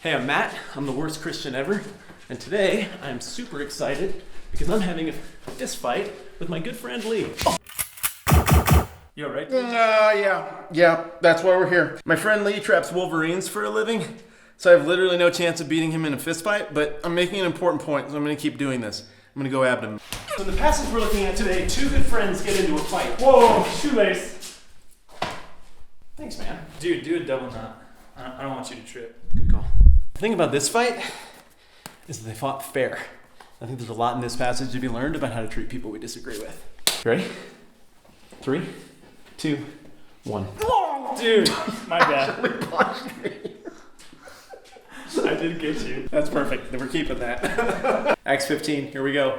Hey, I'm Matt. I'm the worst Christian ever. And today, I'm super excited because I'm having a fist fight with my good friend Lee. You alright? Yeah, that's why we're here. My friend Lee traps wolverines for a living, so I have literally no chance of beating him in a fist fight, but I'm making an important point, so I'm going to keep doing this. I'm going to go at him. So in the passage we're looking at today, two good friends get into a fight. Whoa, shoelace. Thanks, man. Dude, do a double knot. I don't want you to trip. Good call. The thing about this fight is that they fought fair. I think there's a lot in this passage to be learned about how to treat people we disagree with. Ready? 3, 2, 1. Dude, my bad. I did get you. That's perfect. Then we're keeping that. Acts 15, here we go.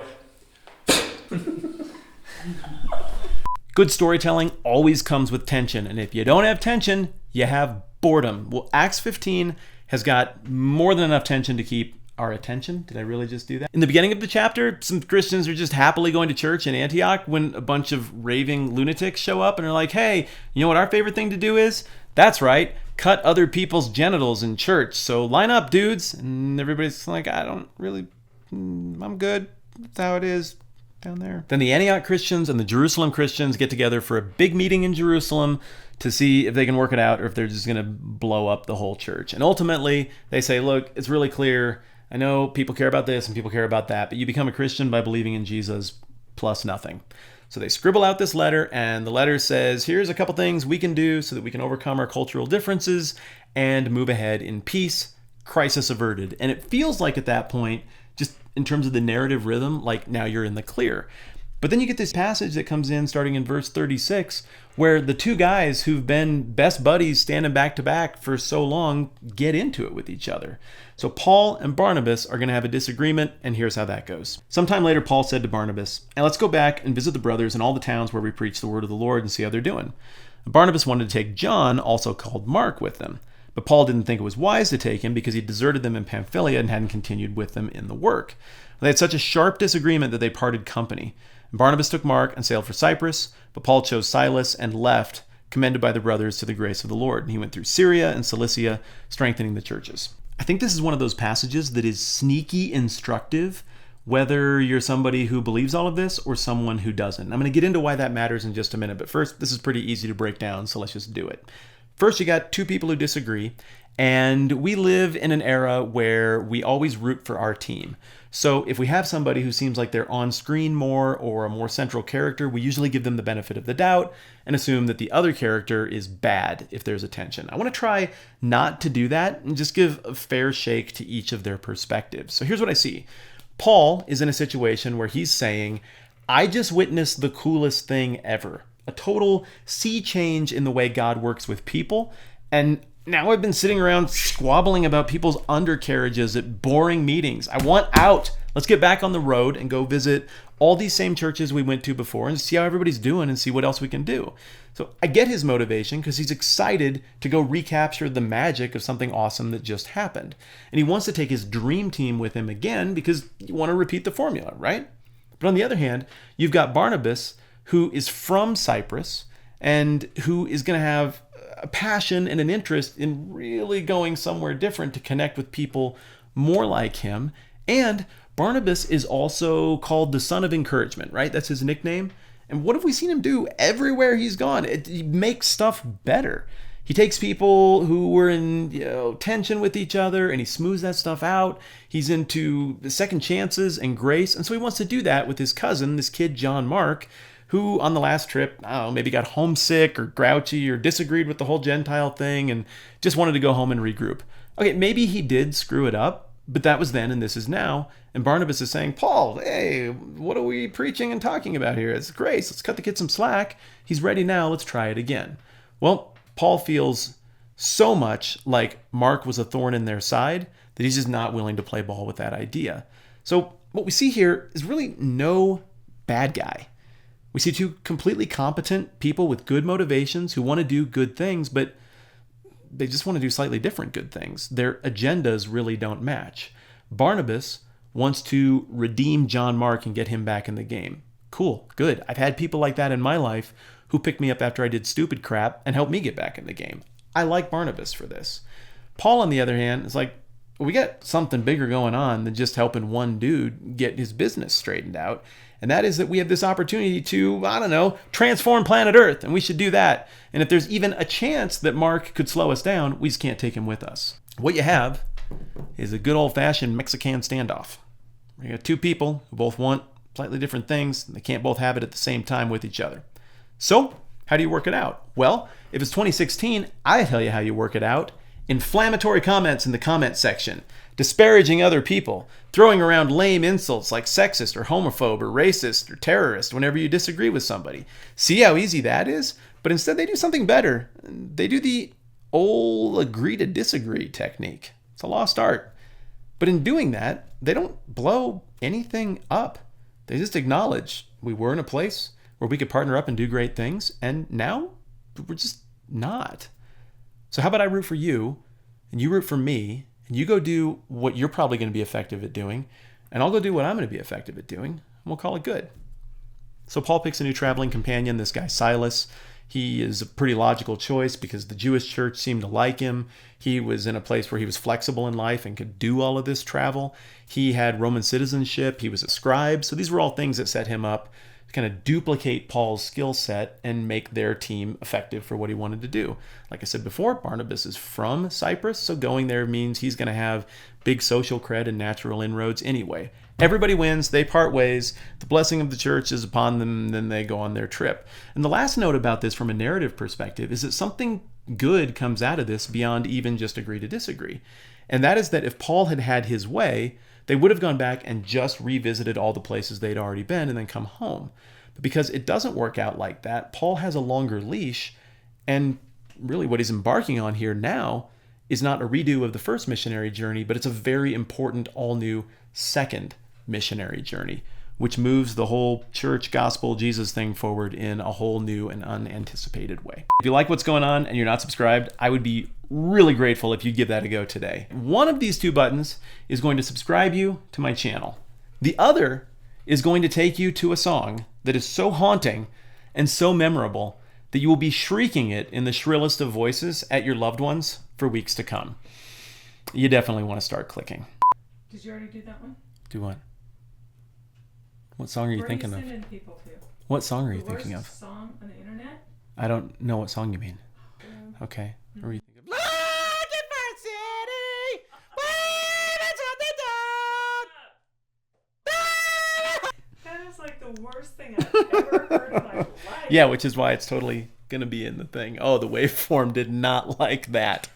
Good storytelling always comes with tension, and if you don't have tension, you have boredom. Well, Acts 15 has got more than enough tension to keep our attention. Did I really just do that? In the beginning of the chapter, some Christians are just happily going to church in Antioch when a bunch of raving lunatics show up and are like, hey, you know what our favorite thing to do is? That's right, cut other people's genitals in church. So line up, dudes. And everybody's like, I'm good. That's how it is down there. Then the Antioch Christians and the Jerusalem Christians get together for a big meeting in Jerusalem to see if they can work it out or if they're just going to blow up the whole church. And ultimately, they say, look, it's really clear. I know people care about this and people care about that, but you become a Christian by believing in Jesus plus nothing. So they scribble out this letter, and the letter says, here's a couple things we can do so that we can overcome our cultural differences and move ahead in peace, crisis averted. And it feels like at that point, just in terms of the narrative rhythm, like now you're in the clear. But then you get this passage that comes in starting in verse 36, where the two guys who've been best buddies standing back to back for so long get into it with each other. So Paul and Barnabas are going to have a disagreement, and here's how that goes. Sometime later, Paul said to Barnabas, "And let's go back and visit the brothers in all the towns where we preach the word of the Lord and see how they're doing." And Barnabas wanted to take John, also called Mark, with them. But Paul didn't think it was wise to take him because he deserted them in Pamphylia and hadn't continued with them in the work. They had such a sharp disagreement that they parted company. Barnabas took Mark and sailed for Cyprus, but Paul chose Silas and left, commended by the brothers to the grace of the Lord. And he went through Syria and Cilicia, strengthening the churches. I think this is one of those passages that is sneaky instructive, whether you're somebody who believes all of this or someone who doesn't. I'm going to get into why that matters in just a minute, but first, this is pretty easy to break down, so let's just do it. First, you got two people who disagree, and we live in an era where we always root for our team. So if we have somebody who seems like they're on screen more or a more central character, we usually give them the benefit of the doubt and assume that the other character is bad if there's a tension. I want to try not to do that and just give a fair shake to each of their perspectives. So here's what I see. Paul is in a situation where he's saying, I just witnessed the coolest thing ever. A total sea change in the way God works with people. And now I've been sitting around squabbling about people's undercarriages at boring meetings. I want out. Let's get back on the road and go visit all these same churches we went to before and see how everybody's doing and see what else we can do. So I get his motivation because he's excited to go recapture the magic of something awesome that just happened. And he wants to take his dream team with him again because you want to repeat the formula, right? But on the other hand, you've got Barnabas, who is from Cyprus and who is going to have a passion and an interest in really going somewhere different to connect with people more like him. And Barnabas is also called the son of encouragement, right? That's his nickname. And what have we seen him do everywhere he's gone? He makes stuff better. He takes people who were in tension with each other and he smooths that stuff out. He's into second chances and grace. And so he wants to do that with his cousin, this kid, John Mark, who on the last trip, I don't know, maybe got homesick or grouchy or disagreed with the whole Gentile thing and just wanted to go home and regroup. Okay, maybe he did screw it up, but that was then and this is now. And Barnabas is saying, Paul, hey, what are we preaching and talking about here? It's grace. Let's cut the kid some slack. He's ready now. Let's try it again. Well, Paul feels so much like Mark was a thorn in their side that he's just not willing to play ball with that idea. So what we see here is really no bad guy. We see two completely competent people with good motivations who want to do good things, but they just want to do slightly different good things. Their agendas really don't match. Barnabas wants to redeem John Mark and get him back in the game. Cool, good. I've had people like that in my life who picked me up after I did stupid crap and helped me get back in the game. I like Barnabas for this. Paul, on the other hand, is like, we got something bigger going on than just helping one dude get his business straightened out. And that is that we have this opportunity to, I don't know, transform planet Earth, and we should do that. And if there's even a chance that Mark could slow us down, we just can't take him with us. What you have is a good old-fashioned Mexican standoff. You got two people who both want slightly different things, and they can't both have it at the same time with each other. So, how do you work it out? Well, if it's 2016, I tell you how you work it out. Inflammatory comments in the comment section, disparaging other people, throwing around lame insults like sexist or homophobe or racist or terrorist whenever you disagree with somebody. See how easy that is? But instead they do something better. They do the old agree to disagree technique. It's a lost art. But in doing that, they don't blow anything up. They just acknowledge we were in a place where we could partner up and do great things, and now we're just not. So how about I root for you, and you root for me, and you go do what you're probably going to be effective at doing, and I'll go do what I'm going to be effective at doing, and we'll call it good. So Paul picks a new traveling companion, this guy Silas. He is a pretty logical choice because the Jewish church seemed to like him. He was in a place where he was flexible in life and could do all of this travel. He had Roman citizenship. He was a scribe. So these were all things that set him up to kind of duplicate Paul's skill set and make their team effective for what he wanted to do. Like I said before, Barnabas is from Cyprus, so going there means he's going to have big social cred and natural inroads anyway. Everybody wins, they part ways, the blessing of the church is upon them, and then they go on their trip. And the last note about this from a narrative perspective is that something good comes out of this beyond even just agree to disagree. And that is that if Paul had had his way, they would have gone back and just revisited all the places they'd already been and then come home. But because it doesn't work out like that, Paul has a longer leash, and really what he's embarking on here now is not a redo of the first missionary journey, but it's a very important all-new second missionary journey, which moves the whole church, gospel, Jesus thing forward in a whole new and unanticipated way. If you like what's going on and you're not subscribed, I would be really grateful if you'd give that a go today. One of these two buttons is going to subscribe you to my channel. The other is going to take you to a song that is so haunting and so memorable that you will be shrieking it in the shrillest of voices at your loved ones for weeks to come. You definitely want to start clicking. Did you already do that one? Do what? What song are you thinking of? Where are you sending people to? What song are you thinking of? The worst song on the internet? I don't know what song you mean. Okay. What are you thinking of? That is like the worst thing I've ever heard in my life. Yeah, which is why it's totally going to be in the thing. Oh, the waveform did not like that.